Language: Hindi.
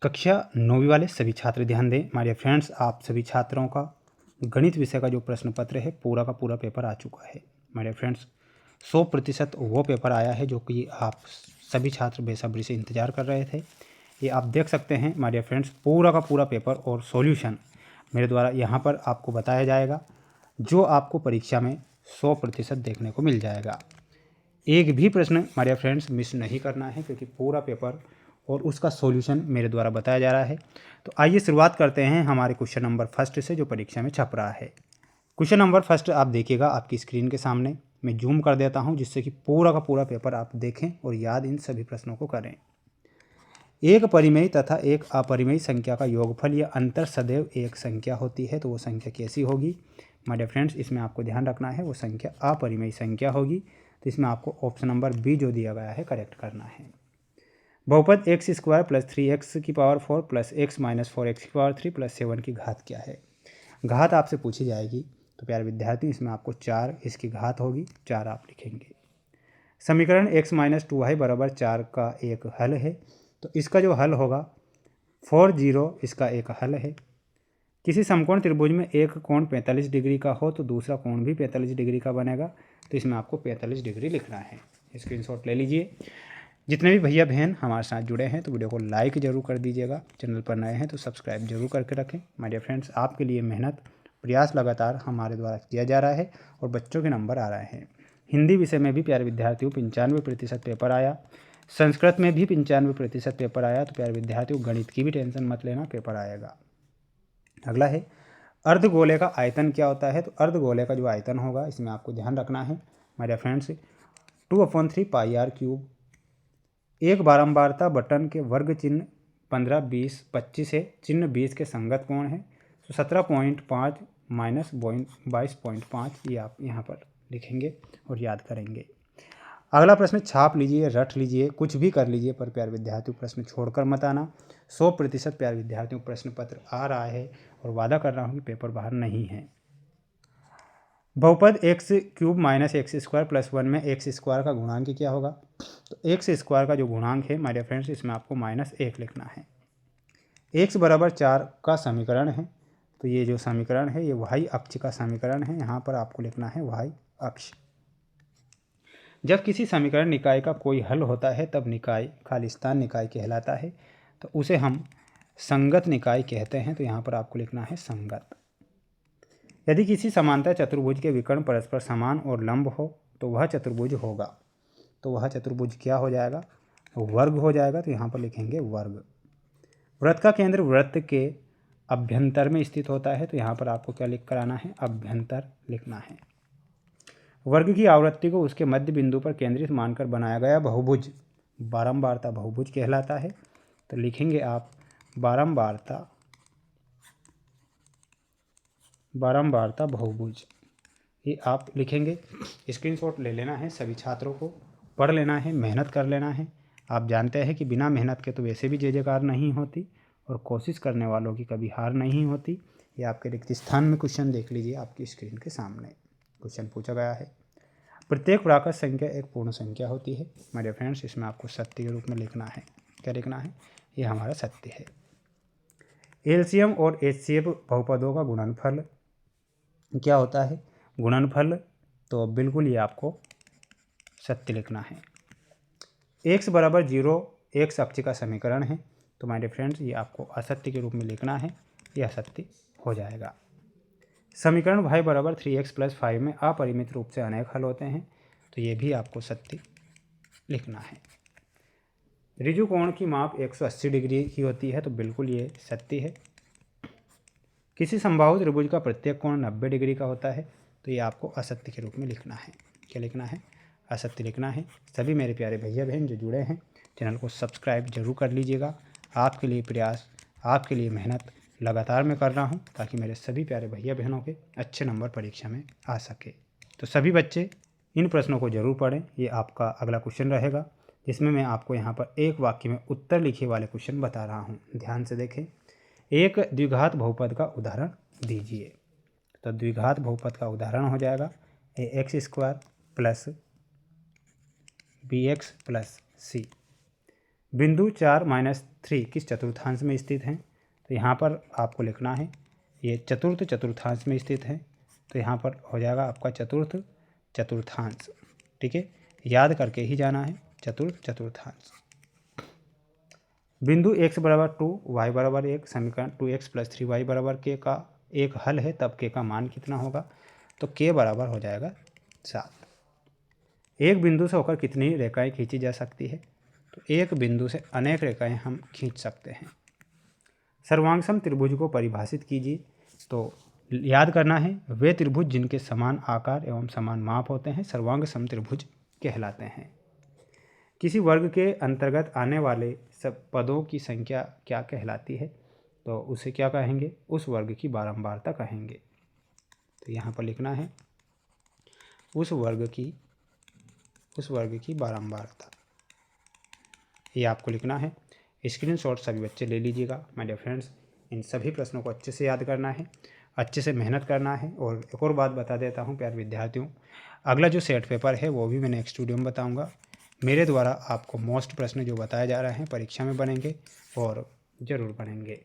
कक्षा 9वीं वाले सभी छात्र ध्यान दें। माय फ्रेंड्स, आप सभी छात्रों का गणित विषय का जो प्रश्न पत्र है पूरा का पूरा पेपर आ चुका है। माय फ्रेंड्स, 100% वो पेपर आया है जो कि आप सभी छात्र बेसब्री से इंतज़ार कर रहे थे। ये आप देख सकते हैं माय फ्रेंड्स, पूरा का पूरा पेपर और सॉल्यूशन मेरे द्वारा यहाँ पर आपको बताया जाएगा, जो आपको परीक्षा में 100% देखने को मिल जाएगा। एक भी प्रश्न माय फ्रेंड्स मिस नहीं करना है, क्योंकि पूरा पेपर और उसका सॉल्यूशन मेरे द्वारा बताया जा रहा है। तो आइए शुरुआत करते हैं हमारे क्वेश्चन नंबर फर्स्ट से, जो परीक्षा में छप रहा है। क्वेश्चन नंबर फर्स्ट आप देखिएगा आपकी स्क्रीन के सामने। मैं जूम कर देता हूं, जिससे कि पूरा का पूरा पेपर आप देखें और याद इन सभी प्रश्नों को करें। एक परिमेय तथा एक अपरिमेय संख्या का योगफल या अंतर सदैव एक संख्या होती है, तो वो संख्या कैसी होगी? माय फ्रेंड्स, इसमें आपको ध्यान रखना है वो संख्या अपरिमेय संख्या होगी। तो इसमें आपको ऑप्शन नंबर बी जो दिया गया है करेक्ट करना है। बहुपद एक्स स्क्वायर प्लस 3x की power 4 plus x minus 4x की पावर 3 प्लस 7 की घात क्या है? घात आपसे पूछी जाएगी। तो प्यारे विद्यार्थी, इसमें आपको 4 इसकी घात होगी, 4 आप लिखेंगे। समीकरण x माइनस 2y बराबर 4 का एक हल है। तो इसका जो हल होगा 4 0 इसका एक हल है। किसी समकोण त्रिभुज में एक कोण 45 डिग्री का हो तो दूसरा कोण भी 45 डिग्री का बनेगा। तो इसमें आपको 45 डिग्री लिखना है। स्क्रीनशॉट ले लीजिए। जितने भी भैया बहन हमारे साथ जुड़े हैं तो वीडियो को लाइक जरूर कर दीजिएगा। चैनल पर नए हैं तो सब्सक्राइब जरूर करके रखें। माय डियर फ्रेंड्स, आपके लिए मेहनत प्रयास लगातार हमारे द्वारा किया जा रहा है और बच्चों के नंबर आ रहे हैं। हिंदी विषय में भी प्यारे विद्यार्थियों 95% पेपर आया। संस्कृत में भी 95% पेपर आया। तो प्यारे विद्यार्थियों, गणित की भी टेंशन मत लेना, पेपर आएगा। अगला है अर्धगोले का आयतन क्या होता है? तो अर्धगोले का जो आयतन होगा इसमें आपको ध्यान रखना है my dear friends, 2/3 pi r cube. एक बारंबारता बटन के वर्ग चिन्ह 15, 20, 25 है। चिन्ह 20 के संगत कोण है। तो 17.5 माइनस 22.5 ये आप यहाँ पर लिखेंगे और याद करेंगे। अगला प्रश्न छाप लीजिए, रट लीजिए, कुछ भी कर लीजिए, पर प्यारे विद्यार्थियों प्रश्न छोड़कर मत आना। 100% प्यारे विद्यार्थियों प्रश्न पत्र आ रहा है और वादा कर रहा हूँ कि पेपर बाहर नहीं है। बहुपद x cube minus x square plus 1 में एक्स स्क्वायर का गुणांक क्या होगा? तो एक्स स्क्वायर का जो गुणांक है माय डियर फ्रेंड्स, इसमें आपको -1 लिखना है। एक्स बराबर 4 का समीकरण है। तो ये जो समीकरण है ये वाई अक्ष का समीकरण है। यहाँ पर आपको लिखना है वाई अक्ष। जब किसी समीकरण निकाय का कोई हल होता है तब निकाय खालिस्तान निकाय कहलाता है। तो उसे हम संगत निकाय कहते हैं। तो यहाँ पर आपको लिखना है संगत। यदि किसी समांतर चतुर्भुज के विकर्ण परस्पर समान और लंब हो तो वह चतुर्भुज होगा। तो वह चतुर्भुज क्या हो जाएगा? वर्ग हो जाएगा। तो यहाँ पर लिखेंगे वर्ग। वृत्त का केंद्र वृत्त के अभ्यंतर में स्थित होता है। तो यहाँ पर आपको क्या लिख कर आना है? अभ्यंतर लिखना है। वर्ग की आवृत्ति को उसके मध्य बिंदु पर केंद्रित मानकर बनाया गया बहुभुज बारंबारता बहुभुज कहलाता है। तो लिखेंगे आप बारंबारता बहुभुज, ये आप लिखेंगे। स्क्रीनशॉट ले लेना है, सभी छात्रों को पढ़ लेना है, मेहनत कर लेना है। आप जानते हैं कि बिना मेहनत के तो वैसे भी जय जयकार नहीं होती और कोशिश करने वालों की कभी हार नहीं होती। ये आपके रिक्त स्थान में क्वेश्चन देख लीजिए, आपकी स्क्रीन के सामने क्वेश्चन पूछा गया है। प्रत्येक प्राकृत संख्या एक पूर्ण संख्या होती है। माय डियर फ्रेंड्स, इसमें आपको सत्य के रूप में लिखना है। क्या लिखना है? ये हमारा सत्य है। एलसीएम और एचसीएफ बहुपदों का गुणनफल क्या होता है? गुणनफल। तो बिल्कुल ये आपको सत्य लिखना है। x बराबर 0 एक्स अक्ष का समीकरण है। तो माय डियर फ्रेंड्स, ये आपको असत्य के रूप में लिखना है, यह असत्य हो जाएगा। समीकरण y बराबर 3x प्लस 5 में अपरिमित रूप से अनेक हल होते हैं। तो ये भी आपको सत्य लिखना है। ऋजु कोण की माप 180 डिग्री की होती है। तो बिल्कुल ये सत्य है। किसी समबाहु त्रिभुज का प्रत्येक कोण 90 डिग्री का होता है। तो ये आपको असत्य के रूप में लिखना है। क्या लिखना है? असत्य लिखना है। सभी मेरे प्यारे भैया बहन जो जुड़े हैं चैनल को सब्सक्राइब जरूर कर लीजिएगा। आपके लिए प्रयास, आपके लिए मेहनत लगातार मैं कर रहा हूं, ताकि मेरे सभी प्यारे भैया बहनों के अच्छे नंबर परीक्षा में आ सके। तो सभी बच्चे इन प्रश्नों को जरूर पढ़ें। ये आपका अगला क्वेश्चन रहेगा, जिसमें मैं आपको यहाँ पर एक वाक्य में उत्तर लिखे वाले क्वेश्चन बता रहा हूँ। ध्यान से देखें। एक द्विघात बहुपद का उदाहरण दीजिए। तो द्विघात बहुपद का उदाहरण हो जाएगा x square plus b x plus c. बिंदु 4-3 किस चतुर्थांश में स्थित हैं? तो यहाँ पर आपको लिखना है ये चतुर्थ चतुर्थांश में स्थित है, तो यहाँ पर हो जाएगा आपका चतुर्थ चतुर्थांश। ठीक है, याद करके ही जाना है, चतुर्थ चतुर्थांश। बिंदु x बराबर 2 y बराबर 1 समीकरण 2x + 3y बराबर k का एक हल है, तब k का मान कितना होगा? तो k बराबर हो जाएगा 7। एक बिंदु से होकर कितनी रेखाएं खींची जा सकती है? तो एक बिंदु से अनेक रेखाएं हम खींच सकते हैं। सर्वांगसम त्रिभुज को परिभाषित कीजिए। तो याद करना है वे त्रिभुज जिनके समान आकार एवं समान माप होते हैं सर्वांगसम त्रिभुज कहलाते हैं। किसी वर्ग के अंतर्गत आने वाले सब पदों की संख्या क्या कहलाती है? तो उसे क्या कहेंगे? उस वर्ग की बारंबारता कहेंगे। तो यहाँ पर लिखना है उस वर्ग की बारंबारता, ये आपको लिखना है। स्क्रीनशॉट सभी बच्चे ले लीजिएगा। माय डियर फ्रेंड्स, इन सभी प्रश्नों को अच्छे से याद करना है, अच्छे से मेहनत करना है। और एक और बात बता देता हूँ प्यारे विद्यार्थियों, अगला जो सेट पेपर है वो भी मैं नेक्स्ट वीडियो में बताऊँगा। मेरे द्वारा आपको मोस्ट प्रश्न जो बताए जा रहे हैं परीक्षा में बनेंगे और ज़रूर बनेंगे।